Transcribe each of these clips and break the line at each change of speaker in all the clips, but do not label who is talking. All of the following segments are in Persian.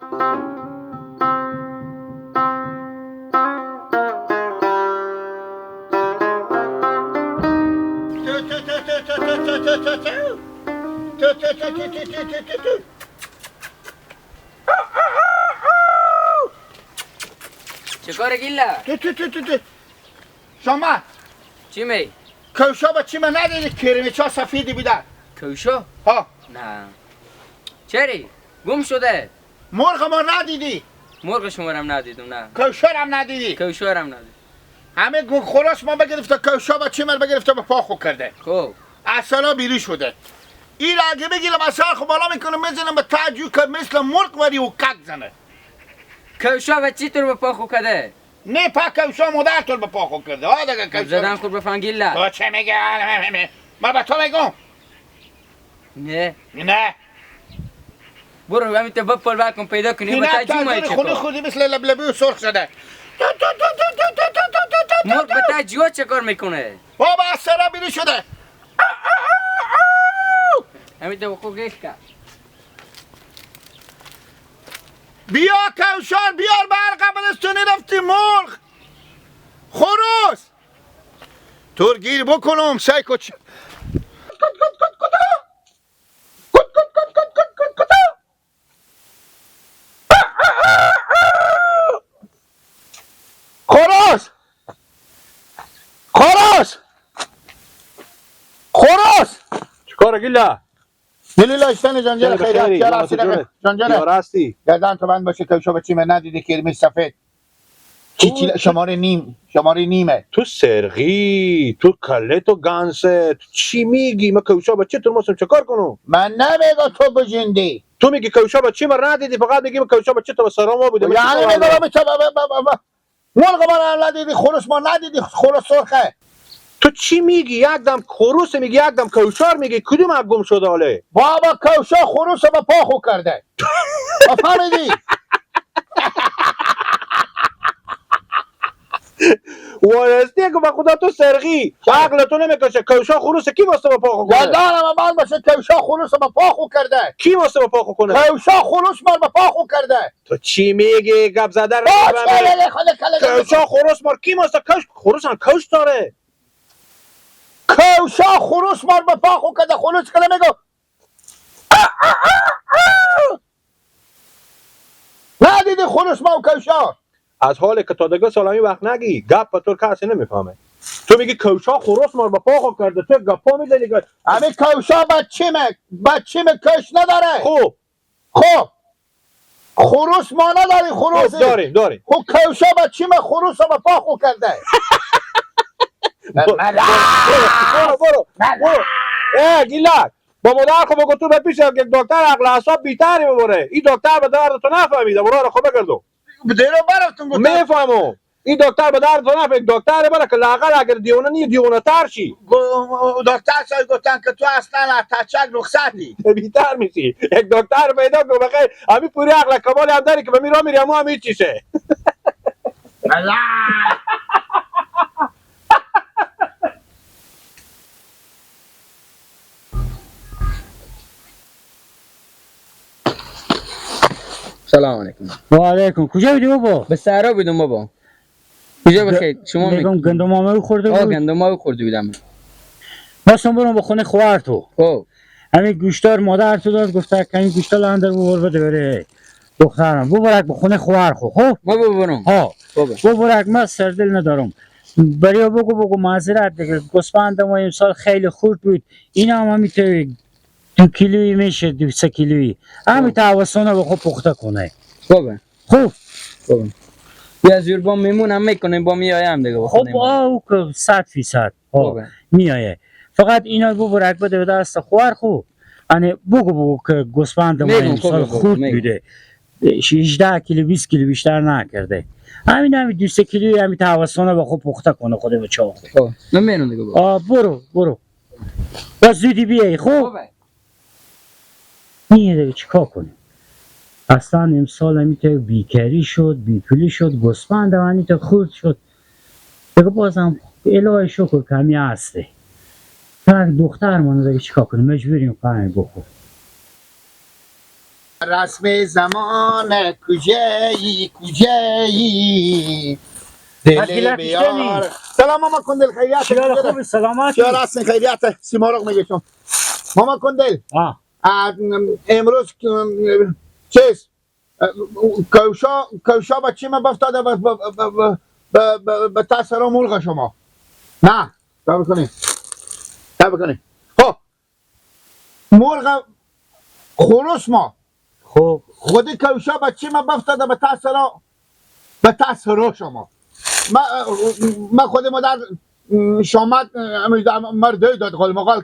چیکار گیلا؟
شما
چی می؟
کوشا با چی من ندیدی کریمی چا سفیدی بیدن
کوشا؟
ها
نه چری؟ گم شده
مرغ ما ندیدی
مرغ شما رم ندیدم نه
کوشا هم ندیدی
کوشا رم ندید
همه خلاص ما بگرفته کوشا با چی من بگرفته با پا خو کرده
خب
اصلا بیری شده این اگه بگیرم اصلا خو بالا میکنم میزنم به تاجو که مثل مرغ وری و کک زنه
کوشا و چی طور به پا خو کده؟
نه پا کوشا مادر طور به پا خو کرده ها دیگه کوشا
زدن خود بفهم گیلا
تو چه میگه ما به تو میگم
نه
نه
برو همین تو بپل بکن پیدا کنی با
نه
تا جمعه
خودی
چکار
خودی مثل لبلبی و سرخ شده
مرغ به تا جوا چکار میکنه؟
بابا اصلا بیری شده
همین تو بخو گیش کن
بیا کوشان بیار بر قبلستونی رفتی مرغ خروس تور گیر بکنم سعی کچ خروس خروس خروس
چیکاره گیلا؟
دلیل اشتن جانجر خیلی کیا راستی جانجر
راستی
گردن تو بند باشه کوشا به چی من ندیدی کرمی سفید چی شماره نیمه
تو سرغی تو کله تو گانسه تو چی میگی؟ ما کوشا بچه تو موسم چکار کنم؟
من نمیگم تو بجندی
تو میگی کوشا بچه ما ندیدی فقط میگی ما کوشا بچه تو سراما بوده
یعنی میگم مرغ ما ندیدی خروس ما ندیدی خروس سرخه
تو چی میگی؟ یک دم خروس میگی یک دم کوشار میگی کدوم یک گم شده حاله؟
بابا کوشا خروس با پا خو کرده فهمیدی
وارستی که به خدا تو سرغی عقل تو نمیکشه کوشا خروس کی واسه با پاخو کنه؟
گردن من باشه کوشا خروس با پا خو کرده
کی واسه با پاخو کنه؟
کوشا خروس مال با پا خو کرده
تو چی میگی؟ گپ زده رو کوشا خروس مار کی واسه خروس هم کوش داره؟
کوشا خروس مال با پا خو کرده خروس کنه میگو ندیدی خروس ما و کوشا
از حال که تا دیگه سالمی وقت نگی گپ به طور کسی نمیفهمه تو میگی کوشا خروس مار با پاخو کرده تو گپا میزنی که
همین کوشا بچه کش نداره خب خروس ما نداری خروسی
داریم
خب کوشا بچه خروس با پا خو کرده
برو گیلک با مادر خب بگو تو به پیش یک دکتر عقل اعصاب بیتری ببره این دکتر به درد تو نفهمیده برو رو خوب بگردو
دیرو برفتون گفتم
میفهمم این دکتر به درد تو نفهمید دکتر بره که لاغر اگر دیونه نی دیونه تر شی
دکتر صاحب گفتن که تو اصلا تچک رخصتی
بیتر میشی یک دکتر پیدا کن بخیر همین پوری عقل کمال هم داری که به میرا میری همو هم هیچ چیشه
سلام علیکم
و علیکم کجا بودی بابا؟
به صحرا بودم بابا کجا بخیر شما
میگم گندم آمه خورده بود
گندم خورده بودم
باستم برم به خونه خواهر تو
خب
همین گوشتار مادر تو داد گفته که این گوشتار اندر ببر بده بره دخترم ببرک به خونه خواهر خو خب
بابا برم
ها ببرک من سردل ندارم بریا بگو معذرت دیگه گوسفند ما امسال خیلی خورد بود اینا هم همینطور 2 کیلویی میشه 2 کیلویی همین توسطونه به خود پخته کنه
بابا
خوب
بیا زیر بام میمونم میکنه با میایم دیگه
خب او که 100% میایه فقط اینا ببرک بده به دست خوار خوب یعنی بگو که گوسفند ما امسال خورد بوده 18 کیلو 20 کیلو بیشتر نکرده همین 2 کیلویی همین توسطونه به خود پخته کنه خود به چاق
من میرم دیگه
برو با زودی بیایی خوب نیه دیگه چیکار کنیم اصلا امسال همیته بیکری شد بیپولی شد گوسفند همیته خورد شد دیگه بازم الهی شکر کمی هسته فقط دختر مانو دیگه چیکار کنیم مجبوریم پنج بخور
رسم زمان کجایی دل بیار. سلام ماما کندل خیریت
چرا خوب سلامت
چرا هستین خیریت سیمارغ میگشم ماما کندل امروز چیز کوشا با چی ما بافتاده به تاثیر مرغ شما نه تا بکنی خب مرغ خروس ما
خب
خودی کوشا با چی ما بافتاده به تاثیر شما ما خود مادر شامت مرده داد غلمغال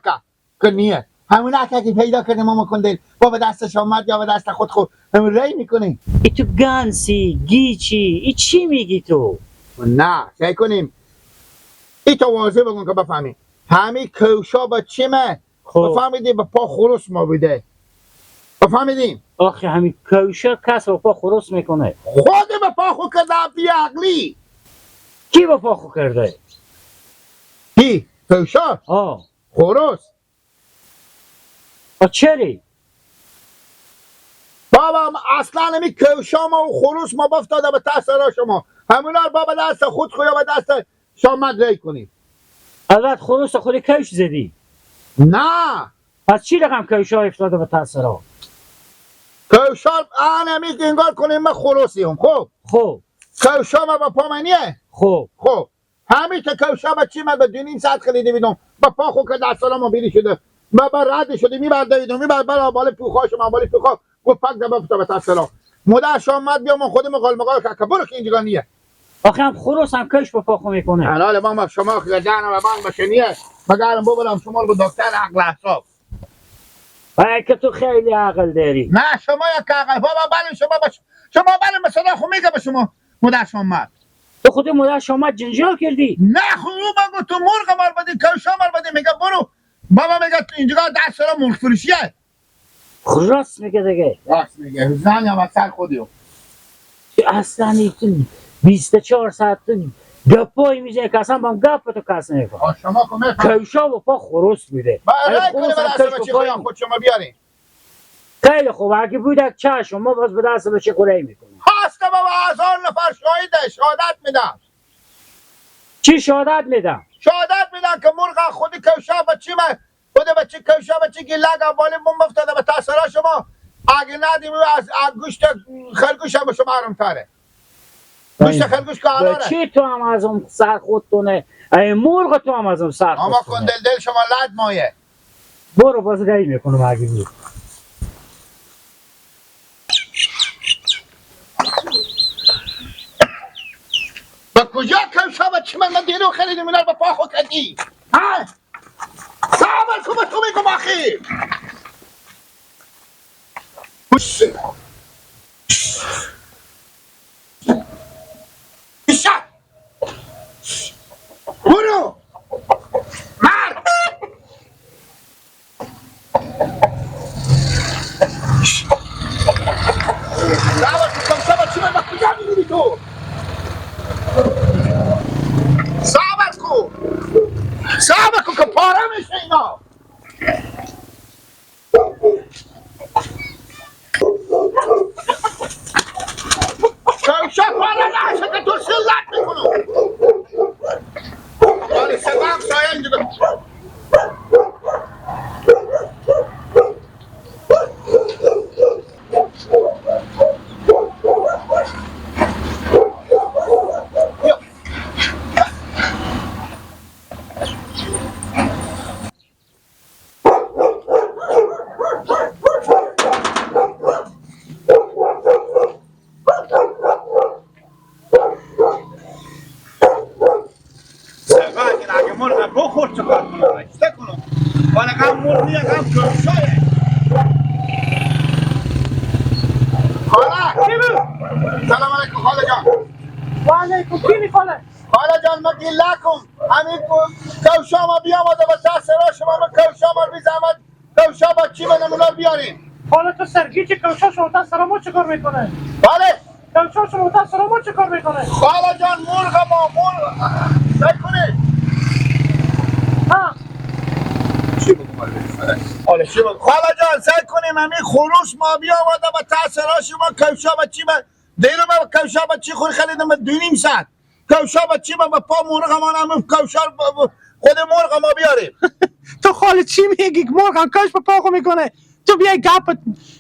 که نیه همون که پیدا کنه ماما کندل با به دست شامت یا به دست خود همون ری میکنی
ای تو گنسی گیچی ای چی میگی تو؟
نه چه کنیم ای تو واضح بگون که بفهمی همین کوشا با چیمه بفهمیدی به پا خروس ما بوده بفهمیدیم
آخه همین کوشا کس با پا خروس میکنه
خود به پا خو کرده بی عقلی
کی با پا خو کرده؟
کی؟ کوشا؟ خروس
چری؟
بابا اصلا همی کوشا ما و خروس ما بافتاده به تاثیر شما همونا رو بابا دست خود خویا به دست شامت ری کنیم
البته خروس خودی کوش زدی؟
نه
پس چی رقم کوشا افتاده به تاثیر
کوشا همی انگار کنیم ما خروسیم خب کوشا ما با پا منیه خب همین که کوشا با چی ما به 2.5 ساعت خریده بیدم با پا خود که دست ما بیری شده ما با رد شده میبرده بیدم میبرده بالا بالا پوخا شما بالا پوخا گفت پاک ده بفتا به تاثیر مدر شامت بیا ما خودم غلمغال که برو که اینجا نیه
آخه هم خروس هم کوش با پا خو میکنه
حالا ما شما که جان و من بشنیه مگرم ببرم شما رو به دکتر عقل حساب
ای که تو خیلی عقل داری
نه شما یک عقل بابا بله شما بله مثلا خو میگه به شما مدر شامت
تو خودی مدر شامت جنجال کردی
نه خوب بگو تو مرغ مار بدی کوشا مار بدی میگه برو بابا میگه اینجا دست سر مرغ فروشیه
راست میگه دیگه
راست میگه زن یا سر خودیو
اصلا ایتون 24 ساعت گپایی میزنه که اصلا با هم گپ تو کس نمیکنه
شما که
کوشا و پا خروس بوده
برای کنه به دست بچه خواهیم خود شما بیارین
خیلی خوب اگه بودک چشم ما باز به دست بچه خورهی میکنیم
هسته بابا 1000 نفر شاهده شهادت میدم
چی شهادت میدم؟
شهادت میدم که مرغ خودی کوشا بچی من خود بچه کوشا بچه گیلک اوالی بوم افتاده به تاثیر شما اگه ندیم از گوشت خرگوش هم به شما حرام‌تره گوشت خرگوش که حلاله
چی تو هم از اون سر خودتونه ای مرغ تو هم از اون سر خودتونه
اما کن دل شما لد مایه
برو باز گهی میکنم اگه بود
با کجا کوشا بچه من دیرو خریدیم اینا رو به پا خود کردی ها صبر کن تو میگم آخی بشت برو مرد صبر کن کوشا بچه من با کجا میگیری تو صبر کن که پاره میشه اینا کوشا پاره نشه که تو سلت میکنم ولی سبب سایه اینجا سلام علیکم خاله جان
و علیکم کی خاله
خاله جان ما گله کن همین کوشا ما بیامده با تاثیر شما ما کوشا ما بی زحمت کوشا با چی بدم اونا بیارین
حالا تو سرگیچ کوشا شما تاثیر ما چه کار میکنه
بله
کوشا شما تاثیر ما چه کار میکنه
خاله جان مرغ ما مرغ نکنید
ها
چی بود حالا چی بود؟ خاله جان سعی کنیم همین خروس ما بیاورده و تاثیرات شما کوشا چی با دیرو با کوشا چی خور خریدم به 2.5 ساعت کوشا چی با پا مرغ ما هم کوشا خود مرغ ما بیاریم.
تو خاله چی میگی؟ مرغ هم کاش پا خو میکنه. تو بیای گپ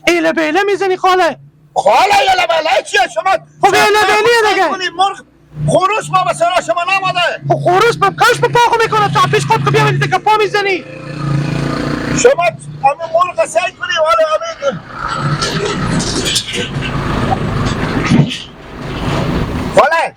ایله بیله میزنی خاله.
خاله ایله بیله چیه شما؟
خب ایله بیلیه دیگه.
مرغ خروس ما به سرا شما ناماده.
خب خروس کاش پا خو میکنه. تو پیش خود بیا میدی که پا میزنی.
شما همه مرغ سعی کنی حالا همین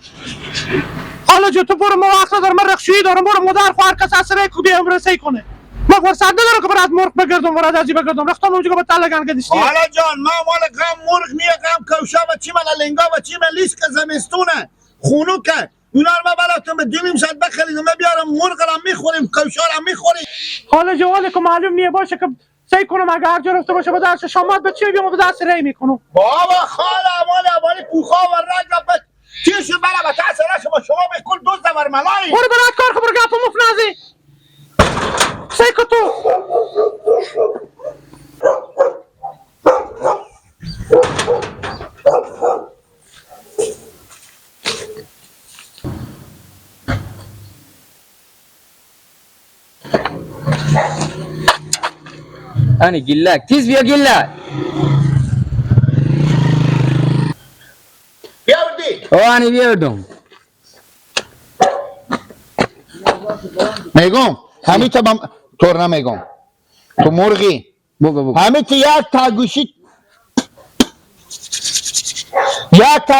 حالا جو تو برو ما وقت ندارم من رخشویی دارم برو مادر خو هر کس اثر کوبی هم رسی کنه ما فرصت ندارم که برات مرغ بگردم برات عجیب بگردم رفتم اونجا که به تلگان گدیشتی
حالا جان ما مال غم مرغ میگم کوشا و چی من لنگا و چی من لیست که زمستونه خونو که اونا رو ما براتون به 2.5 ساعت بخریدم ما بیارم مرغ را میخوریم کوشا را میخوریم.
حالا جواله که معلوم نیه باشه که سعی کنم اگه هر جا رفته باشه به درس شامات به چی بیام به درس ری میکنم.
بابا خاله مال پوخا و رگ به چیش برا به تاثیر شما به کل دوست در ملایی
برو برات کار خبر گپ مفنازی سعی کن تو
Ani gillak. Tiz bia gillak.
بیاردی
Ani biardum.
میگم همین تمام طور نمیگم تو مرغی
Boga.
همین تو یک تا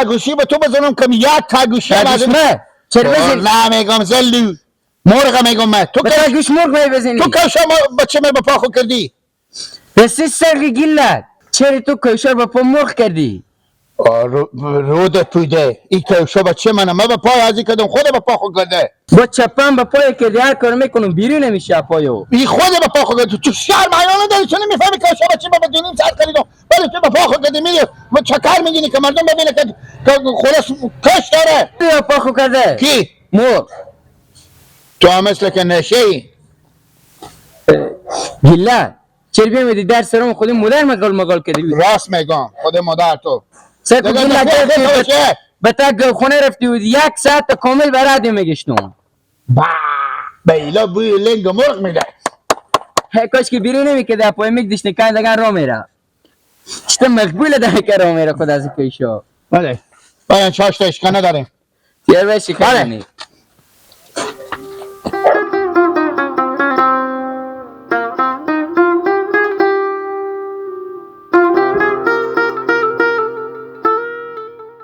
گوشی به تو بزنم کم یک تا گوشی
Düşme. Çerbezin.
نمیگم زلو مرغ میگم من تو
Bata güç morg may bezini.
تو که شما بچه می بپا خو کردی
Besiz sergi gillak. Çeri tu köşer bapa morg kerdی.
رود پویده ای که شما بچه من ما بپا ازی کردم خود بپا خو کرده
با چپم بپای کردی هر کار میکنم بیرون نمیشه پایو.
ای خود بپا خو کرده تو شهر معیانه داری چون نمیفهمی که شما بچه با 2.5 ساعت خریدم ولی تو بپا خو کردی میری و چکر میگینی که مردم ببینه که خلاص کش داره
بپا خو کرده.
کی؟
مرغ.
تو هم مثل که نشه ای
گillak. چری بیمیدی در سرم خودی مدر مقال کردی.
راست میگم خود مادر تو
سر کو
دیگه
گillak
نفرت
گرفتی.
باشه.
بتا خونه رفتی بود 1 ساعت کامل برات میگشتم.
بیلا بوی لنگ مرغ میده
کاش که بیرون نمیکرده پای میگدیش نکندگان را میره. چطور مقبوله ده که را میره خود از پیشو.
بله باید چاشت اشکا نداریم
تیار بشی کنی.